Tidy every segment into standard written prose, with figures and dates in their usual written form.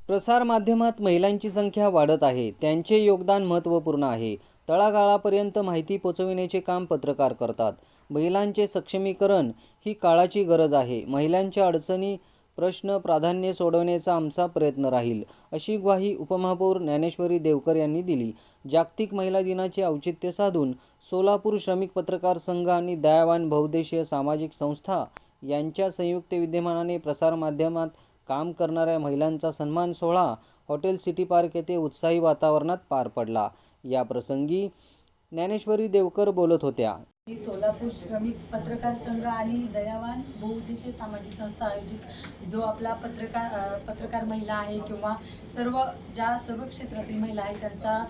प्रसारमाध्यमात महिलांची संख्या वाढत आहे. त्यांचे योगदान महत्त्वपूर्ण आहे. तळागाळापर्यंत माहिती पोहोचविण्याचे काम पत्रकार करतात. महिलांचे सक्षमीकरण ही काळाची गरज आहे. महिलांच्या अडचणी, प्रश्न प्राधान्य सोडवण्याचा आमचा प्रयत्न राहील, अशी ग्वाही उपमहापौर ज्ञानेश्वरी देवकर यांनी दिली. जागतिक महिला दिनाचे औचित्य साधून सोलापूर श्रमिक पत्रकार संघ आणि दयावान बहुउद्देशीय सामाजिक संस्था यांच्या संयुक्त विद्यमानाने प्रसारमाध्यमात काम करणाऱ्या महिलांचा सन्मान सोहळा हॉटेल सिटी पार्क येथे उत्साही वातावरणात पार पडला. या प्रसंगी ज्ञानेश्वरी देवकर बोलत होत्या. सोलापूर श्रमिक पत्रकार संघ आणि दयावान बहुउद्देशीय सामाजिक संस्था आयोजित जो आपला पत्रकार महिला आहे किंवा सर्व क्षेत्रातील महिला आहे त्यांचा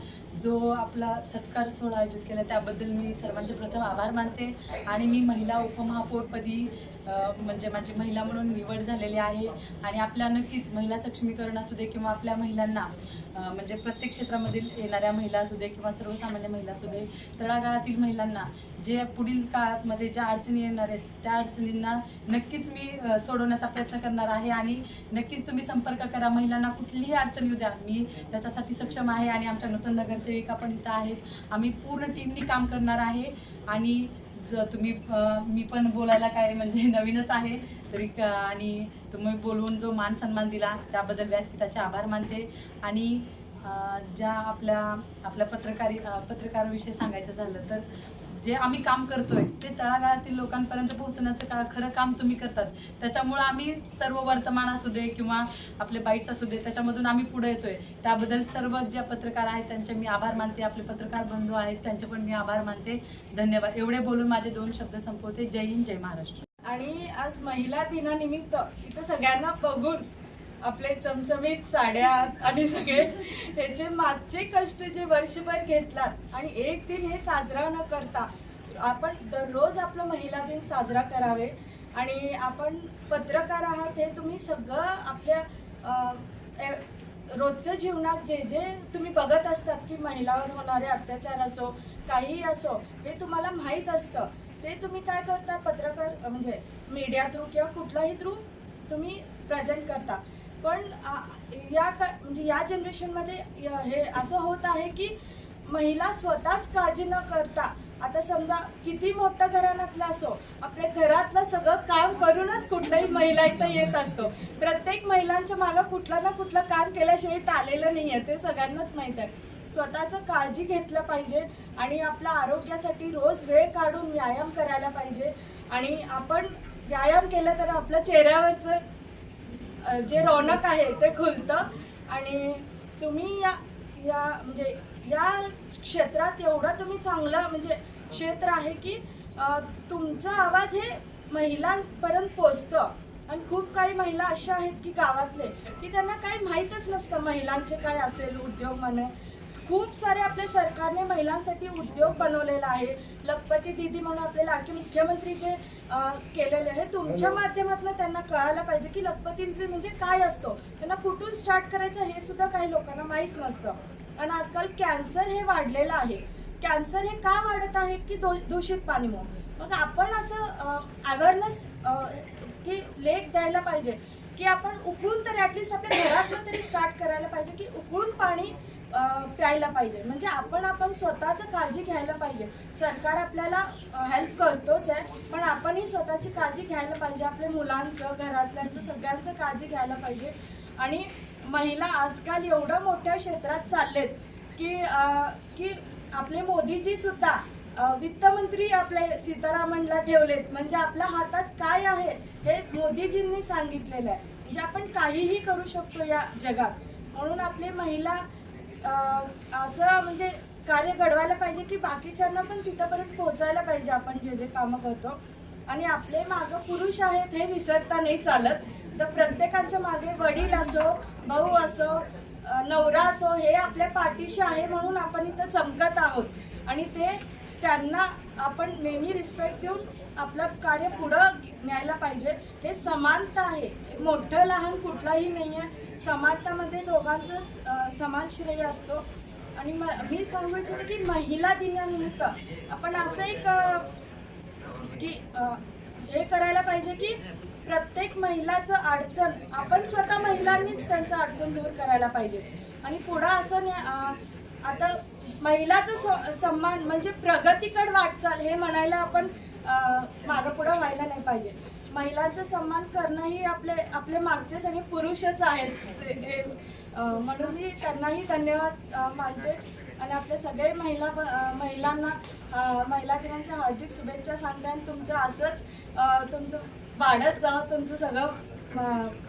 जो आपला सत्कार सोहळा आयोजित केला त्याबद्दल मी सर्वांचे प्रथम आभार मानते. आणि मी महिला उपमहापौरपदी म्हणजे माझी महिला म्हणून निवड झालेली आहे. आणि आपल्या नक्कीच महिला सक्षमीकरण असू दे किंवा आपल्या महिलांना म्हणजे प्रत्येक क्षेत्रामधील येणाऱ्या महिला असू दे किंवा सर्वसामान्य महिला असू दे, तळागाळातील महिलांना जे पुढील काळामध्ये ज्या अडचणी येणार आहेत त्या अडचणींना नक्कीच मी सोडवण्याचा प्रयत्न करणार आहे. आणि नक्कीच तुम्ही संपर्क करा. महिलांना कुठलीही अडचण येऊ द्या, मी त्याच्यासाठी सक्षम आहे. आणि आमच्या नूतन नगरसेविका पण इथं आहेत. आम्ही पूर्ण टीमनी काम करणार आहे. आणि मी पण बोलायला काय म्हणजे नवीनच आहे तरी आणि तुम्ही बोलवून जो मान सन्मान दिला त्याबद्दल व्यासपीठाचे आभार मानते. आणि ज्या आपल्या पत्रकाराविषयी सांगायचं झालं तर जे आम्ही काम करतोय ते तळागाळातील लोकांपर्यंत पोहोचण्याचं खरं काम तुम्ही करतात. त्याच्यामुळं आम्ही सर्व वर्तमान असू दे किंवा आपले बाईट्स असू दे त्याच्यामधून आम्ही पुढे येतोय. त्याबद्दल सर्व ज्या पत्रकार आहेत त्यांचे मी आभार मानते. आपले पत्रकार बंधू आहेत त्यांचे पण मी आभार मानते. धन्यवाद. एवढे बोलून माझे 2 शब्द संपवते. जय हिंद, जय महाराष्ट्र. आणि आज महिला दिनानिमित्त इथं सगळ्यांना बघून आपले चमचमीत साड्या आणि सगळे ह्याचे मागचे कष्ट जे वर्षभर घेतलात आणि एक दिन हे साजरा न करता आपण दररोज आपला महिला दिन साजरा करावे. आणि आपण पत्रकार आहात हे तुम्ही सगळं आपल्या रोजच्या जीवनात जे तुम्ही बघत असतात की महिलावर होणारे अत्याचार असो काहीही असो हे तुम्हाला माहीत असतं. ते तुम्ही काय करता पत्रकार म्हणजे मीडिया थ्रू किंवा कुठलाही थ्रू तुम्ही प्रेझेंट करता. पण या जनरेशनमध्ये हे असं होत आहे की महिला स्वतःच काळजी न करता आता समजा किती मोठं घराण्यातलं असो आपल्या घरातलं सगळं काम करूनच कुठल्याही महिला इथं येत असतो. प्रत्येक महिलांच्या मागं कुठलं ना कुठलं काम केल्याशिवाय इथं आलेलं नाही आहे ते सगळ्यांनाच माहीत आहे. स्वतःचं काळजी घेतलं पाहिजे आणि आपल्या आरोग्यासाठी रोज वेळ काढून व्यायाम करायला पाहिजे. आणि आपण व्यायाम केलं तर आपल्या चेहऱ्यावरचं जे रौनक आहे ते खुलतं. आणि तुम्ही या क्षेत्रात एवढं तुम्ही चांगलं म्हणजे क्षेत्र आहे की तुमचा आवाज हे महिलांपर्यंत पोचतं. आणि खूप काही महिला अशा आहेत की गावातले की त्यांना काही माहीतच नसतं महिलांचे काय असेल उद्योग म्हणा. खूप सारे आपल्या सरकारने महिलांसाठी उद्योग बनवलेला आहे. लखपती दीदी म्हणून आपले लाडके मुख्यमंत्री जे केलेले आहे तुमच्या माध्यमातून त्यांना कळायला पाहिजे की लखपती दीदी म्हणजे काय असतो. त्यांना कुठून स्टार्ट करायचं हे सुद्धा काही लोकांना माहीत नसतं. आणि आजकाल कॅन्सर हे वाढलेलं आहे. कॅन्सर हे का वाढत आहे की दूषित पाणीमुळे. मग आपण असं अवेअरनेस की लेख द्यायला पाहिजे की आपण उकळून तर ॲटलिस्ट आपल्या घरातलं तरी स्टार्ट करायला पाहिजे की उकळून पाणी प्यायला पाहिजे. म्हणजे आपण स्वतःचं काळजी घ्यायला पाहिजे. सरकार आपल्याला हेल्प करतोच आहे पण आपणही स्वतःची काळजी घ्यायला पाहिजे. आपल्या मुलांचं घरातल्यांचं सगळ्यांचं काळजी घ्यायला पाहिजे. आणि महिला आजकाल एवढं मोठ्या क्षेत्रात चाललेत की आपले मोदीजी सुद्धा वित्तमंत्री आपले सीतारामनला ठेवलेत. म्हणजे आपल्या हातात काय आहे हे मोदीजींनी सांगितलेलं आहे. म्हणजे आपण काहीही करू शकतो या जगात. म्हणून आपले महिला असं म्हणजे कार्य घडवायला पाहिजे की बाकीच्यांना पण तिथपर्यंत पोहोचायला पाहिजे आपण जे कामं करतो. आणि आपले मागं पुरुष आहेत हे विसरता नाही चालत. तर प्रत्येकाच्या मागे वडील असो भाऊ असो नवरा असो हे आपल्या पाठीशी आहे म्हणून आपण इथं चमकत आहोत. आणि त्यांना आपण नेहमी रिस्पेक्ट देऊन आपलं कार्य पुढं न्यायला पाहिजे. हे समानता आहे. मोठं लहान कुठलाही नाही आहे. समानतामध्ये दोघांचं समान श्रेय असतो. आणि मी सांगू इच्छिते की महिला दिनानिमित्त आपण असं एक की हे करायला पाहिजे की प्रत्येक महिलाचं अडचण आपण स्वतः महिलांनीच त्यांचं अडचण दूर करायला पाहिजे. आणि पुढं असं आता महिलाचं सन्मान म्हणजे प्रगतीकडे वाटचाल हे म्हणायला आपण मागं पुढं व्हायला नाही पाहिजे. महिलांचा सन्मान करणं ही आपले मागचे सगळे पुरुषच आहेत. म्हणून मी त्यांनाही धन्यवाद मानते आणि आपल्या सगळे महिलांना महिला दिनाच्या हार्दिक शुभेच्छा सांगते. आणि तुमचं असंच तुमचं वाढत जावं तुमचं सगळं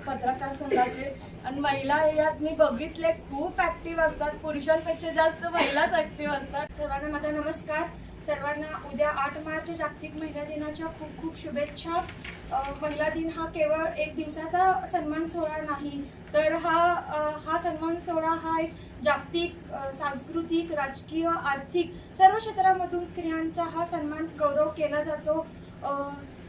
पत्रकार संघाचे. आणि महिला यात मी बघितले खूप ऍक्टिव्ह असतात, पुरुषांपेक्षा जास्त महिलाच ऍक्टिव्ह असतात. सर्वांना माझा नमस्कार. सर्वांना उद्या 8 मार्च जागतिक महिला दिनाच्या खूप खूप शुभेच्छा. महिला दिन हा केवळ एक दिवसाचा सन्मान सोहळा नाही, तर हा सन्मान सोहळा हा एक जागतिक सांस्कृतिक, राजकीय, आर्थिक सर्व क्षेत्रामधून स्त्रियांचा हा सन्मान गौरव केला जातो.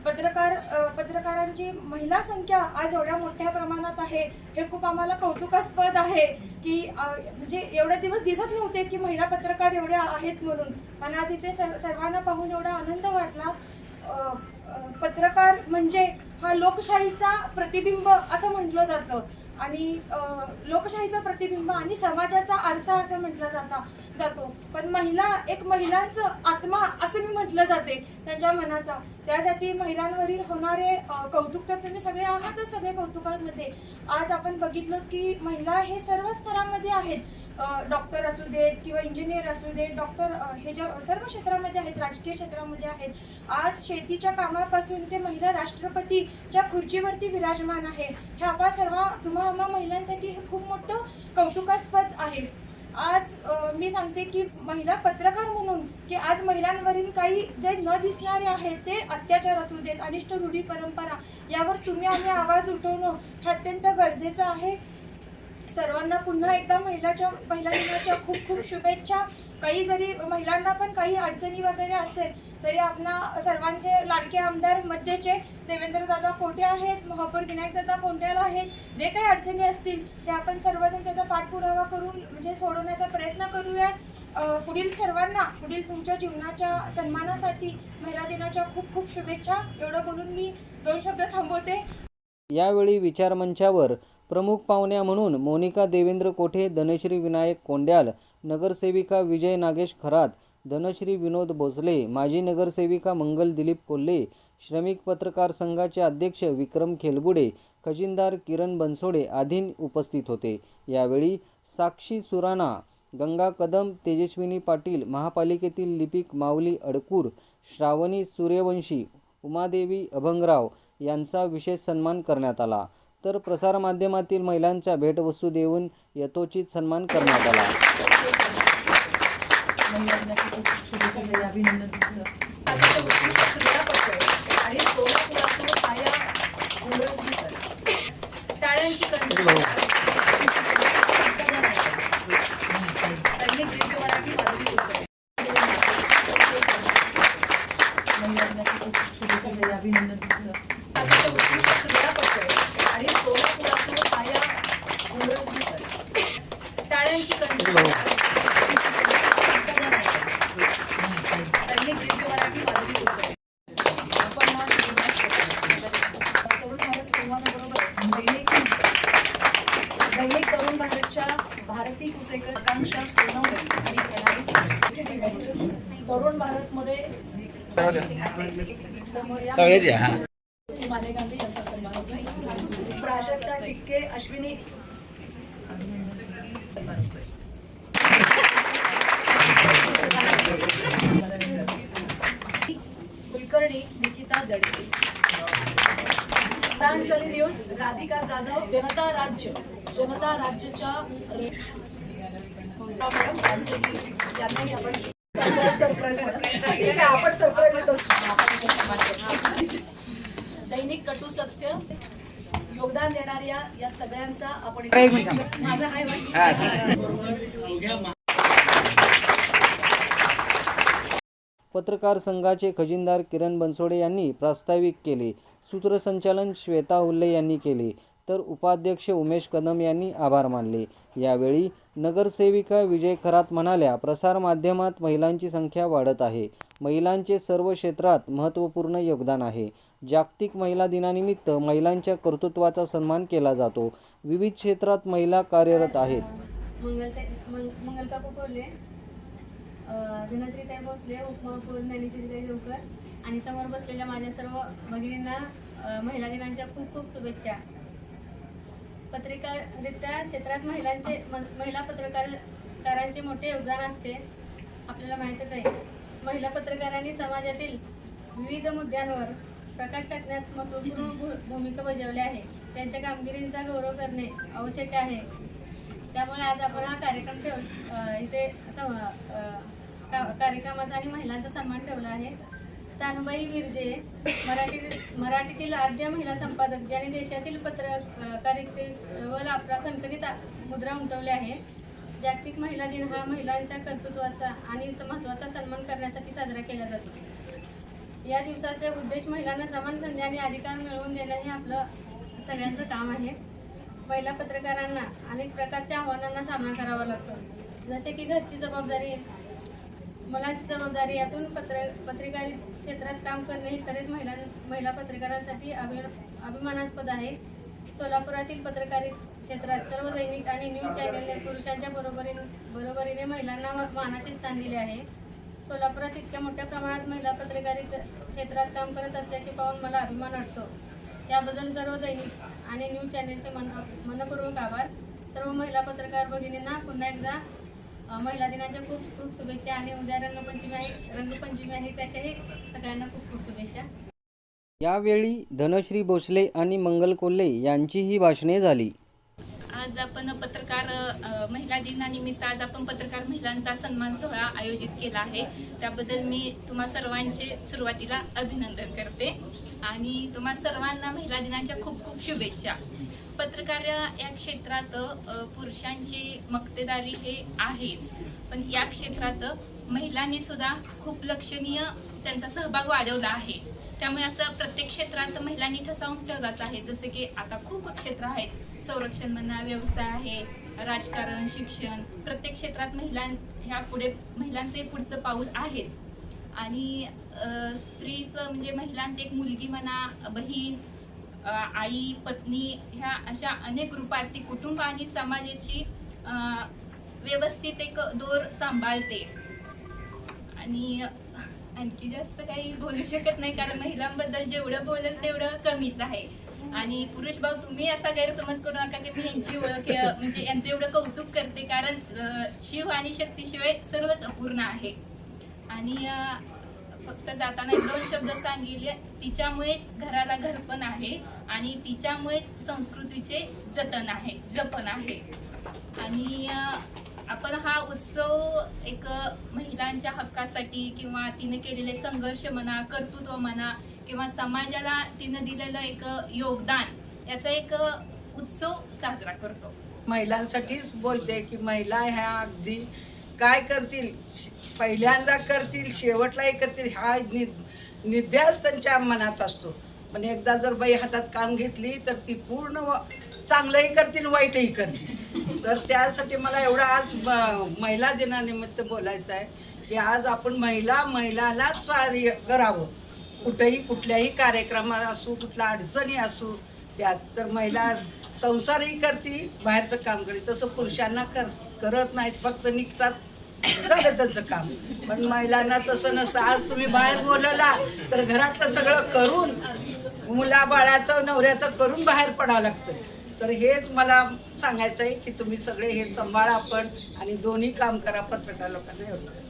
पत्रकारांची महिला संख्या आज एवढ्या मोठ्या प्रमाणात आहे हे खूप आम्हाला कौतुकास्पद आहे की म्हणजे एवढे दिवस दिसत नव्हते की महिला पत्रकार एवढ्या आहेत म्हणून. पण आज इथे सर्वांना पाहून एवढा आनंद वाटला. पत्रकार म्हणजे हा लोकशाहीचा प्रतिबिंब असं म्हटलं जातं आणि लोकशाहीचं प्रतिबिंब आणि समाजाचा आरसा असं म्हटलं जातो. पण महिलांचं आत्मा असं मी म्हटलं जाते त्यांच्या मनाचा. त्यासाठी महिलांवरील होणारे कौतुक तर तुम्ही सगळे आहातच, सगळे कौतुकांमध्ये. आज आपण बघितलं की महिला हे सर्व स्तरामध्ये आहेत. डॉक्टर असू देत किंवा इंजिनियर असू देत, डॉक्टर हे ज्या सर्व क्षेत्रामध्ये आहेत, राजकीय क्षेत्रामध्ये आहेत. आज शेतीच्या कामापासून ते महिला राष्ट्रपतीच्या खुर्चीवरती विराजमान आहे. हे आपल्या तुम्हा महिलांसाठी हे खूप मोठं कौतुकास्पद आहे. आज मी सांगते की महिला पत्रकार म्हणून की आज महिलांवरील काही जे न दिसणारे आहेत ते अत्याचार असू देत, अनिष्ट रूढी परंपरा, यावर तुम्ही आम्ही आवाज उठवणं हे अत्यंत गरजेचं आहे. सर्वांना पुन्हा एकदा महिला दिनाच्या खूप खूप शुभेच्छा. काही जरी महिलांना पण काही अडचणी वगैरे असेल तरी आपणा सर्वांचे लाडके आमदार मध्यचे देवेंद्रदादा कोटे आहेत, महापौर विनायकदादा कोंड्याला आहेत. जे काही अडचणी असतील ते आपण सर्वजण त्याचा पाठपुरावा करून म्हणजे सोडवण्याचा प्रयत्न करूयात. पुढील तुमच्या जीवनाच्या सन्मानासाठी महिला दिनाच्या खूप खूप शुभेच्छा. एवढं बोलून मी 2 शब्द थांबवते. यावेळी विचारमंचावर प्रमुख पाहुण्या म्हणून मोनिका देवेंद्र कोठे, धनश्री विनायक कोंड्याल, नगरसेविका विजय नागेश खरात, धनश्री विनोद भोसले, माजी नगरसेविका मंगल दिलीप कोल्हे, श्रमिक पत्रकार संघाचे अध्यक्ष विक्रम खेलबुडे, खजिनदार किरण बनसोडे आदी उपस्थित होते. यावेळी साक्षी सुराणा, गंगा कदम, तेजस्विनी पाटील, महापालिकेतील लिपिक माऊली अडकूर, श्रावणी सूर्यवंशी, उमादेवी अभंगराव यांचा विशेष सन्मान करण्यात आला. तर प्रसारमाध्यमातील महिलांच्या भेटवस्तू देऊन यथोचित सन्मान करण्यात आला. दैनिक तरुण भारतच्या भारती कुसेकर, आकांक्षा सोनवणे आणि तरुण भारतमध्ये माने गांधी यांचा सन्मान होतो. प्राजक्ता टिक्के, अश्विनी कुलकर्णी, निकिता दडके, प्रांजली न्यूज, राधिका जाधव, जनता राज्यच्या आपण सरप्राईज देतो. दैनिक कटू सत्य योगदान देणाऱ्या या सगळ्यांचा आपण माझा पत्रकार संघाचे खजिनदार किरण बनसोडे यांनी प्रास्ताविक केले. सूत्रसंचालन श्वेता हुल्ले यांनी केले. तर उपाध्यक्ष उमेश कदम यांनी आभार मानले. यावेळी नगरसेविका विजय खरात म्हणाल्या, प्रसारमाध्यमात महिलांची संख्या वाढत आहे. महिलांचे सर्व क्षेत्रात महत्त्वपूर्ण योगदान आहे. जागतिक महिला दिनानिमित्त महिलांच्या कर्तृत्वाचा सन्मान केला जातो. विविध क्षेत्रात महिला कार्यरत आहेत. मंगलकाकू कोल्हे, धनश्रीताई भोसले, उपमहापौर ज्ञानेश्वरीताई देवकर आणि समोर बसलेल्या माझ्या सर्व भगिनींना महिला दिनाच्या खूप खूप शुभेच्छा. पत्रकारिता क्षेत्रात महिला पत्रकारांचे मोठे योगदान असते. आपल्याला माहीतच आहे. महिला पत्रकारांनी समाजातील विविध मुद्द्यांवर प्रकाश टाकण्यात महत्त्वपूर्ण भूमिका बजावली आहे. त्यांच्या कामगिरीचा गौरव करणे आवश्यक आहे. त्यामुळे आज आपण हा कार्यक्रम इथे कार्यक्रमाचा आणि महिलांचा सन्मान ठेवला आहे. तानुबाई विरजे, मराठीतील आद्य महिला संपादक, ज्यांनी देशातील पत्रकारितेवर आपला खणखणीत मुद्रा उमटवली आहे. जागतिक महिला दिन हा महिलांच्या कर्तृत्वाचा आणि महत्त्वाचा सन्मान करण्यासाठी साजरा केला जातो. या दिवसाचे उद्देश महिलांना समान संधी आणि अधिकार मिळवून देणे हे आपलं सगळ्यांचं काम आहे. महिला पत्रकारांना अनेक प्रकारच्या आव्हानांना सामना करावा लागतो, जसे की घरची जबाबदारी, मुलांची जबाबदारी. यातून पत्रकारिता क्षेत्रात काम करणे हे खरेच महिला पत्रकारांसाठी अभिमानास्पद आहे. सोलापुरातील पत्रकारिता क्षेत्रात सर्व दैनिक आणि न्यूज चॅनलने पुरुषांच्या बरोबरीने महिलांना मानाचे स्थान दिले आहे. सोलापुरात इतक्या मोठ्या प्रमाणात महिला पत्रकारिता क्षेत्रात काम करत असल्याचे पाहून मला अभिमान वाटतो. त्याबद्दल सर्व दैनिक आणि न्यूज चॅनलचे मनपूर्वक आभार. सर्व महिला पत्रकार भगिनींना पुन्हा एकदा महिला दिनाच्या खूप खूप शुभेच्छा. आणि उद्या रंगपंचमी आहे त्याच्याही सगळ्यांना खूप खूप शुभेच्छा. यावेळी धनश्री भोसले आणि मंगल कोल्हे यांचीही भाषणे झाली. आज आपण महिला दिनानिमित्त आज आपण पत्रकार महिलांचा सन्मान सोहळा आयोजित केला आहे. त्याबद्दल मी तुम्हा सर्वांचे सुरुवातीला अभिनंदन करते आणि तुम्हा सर्वांना महिला दिनाच्या खूप खूप शुभेच्छा. पत्रकार या क्षेत्रात पुरुषांची मक्तेदारी हे आहेच, पण या क्षेत्रात महिलांनी सुद्धा खूप लक्षणीय त्यांचा सहभाग वाढवला आहे. त्यामुळे असं प्रत्येक क्षेत्रात महिलांनी ठसावून ठेवलाच आहे. जसे की आता खूप क्षेत्र आहेत, संरक्षण म्हणा, व्यवसाय आहे, राजकारण, शिक्षण. प्रत्येक क्षेत्रात महिलांचे पुढचं पाऊल आहेच. आणि स्त्रीचं म्हणजे महिलांची एक मुलगी म्हणा, बहीण, आई, पत्नी, ह्या अशा अनेक रूपात ती कुटुंब आणि समाजाची व्यवस्थित एक दोर सांभाळते. आणि आणखी जास्त काही बोलू शकत नाही, कारण महिलांबद्दल जेवढं बोलेल तेवढं कमीच आहे. आणि पुरुष भाऊ, तुम्ही असा गैरसमज करू नका की मी यांची ओळख म्हणजे यांचं एवढं कौतुक करते, कारण शिव आणि शक्तीशिवाय सर्वच अपूर्ण आहे. आणि फक्त जाताना 2 शब्द सांगितले, तिच्यामुळेच घराला घरपण आहे आणि तिच्यामुळेच संस्कृतीचे जतन आहे. आणि आपण हा उत्सव एक महिलांच्या हक्कासाठी किंवा तिने केलेले संघर्ष म्हणा, कर्तृत्व म्हणा, किंवा समाजाला तिने दिलेलं एक योगदान, याचा एक उत्सव साजरा करतो. महिलांसाठीच बोलते की महिला ह्या अगदी काय करतील, पहिल्यांदा करतील, शेवटलाही करतील, हा निध्यास त्यांच्या मनात असतो. पण एकदा जर बाई हातात काम घेतली तर ती पूर्ण चांगलंही करतील, वाईटही करतील. तर त्यासाठी मला एवढं आज महिला दिनानिमित्त बोलायचं आहे की आज आपण महिलालाच कार्य करावं. कुठेही कुठल्याही कार्यक्रमात असू, कुठल्या अडचणी असू, त्यात तर महिला संसारही करते, बाहेरचं काम करते. तसं पुरुषांना करत नाहीत, फक्त निघतात, झालं त्यांचं काम. पण महिलांना तसं नसतं. आज तुम्ही बाहेर बोलवला तर घरातलं सगळं करून, मुलाबाळाचं, नवऱ्याचं करून बाहेर पडावं लागतं. तर हेच मला सांगायचं आहे की तुम्ही सगळे हे सांभाळा आपण आणि दोन्ही काम करा. पत्रकार लोकांना एवढं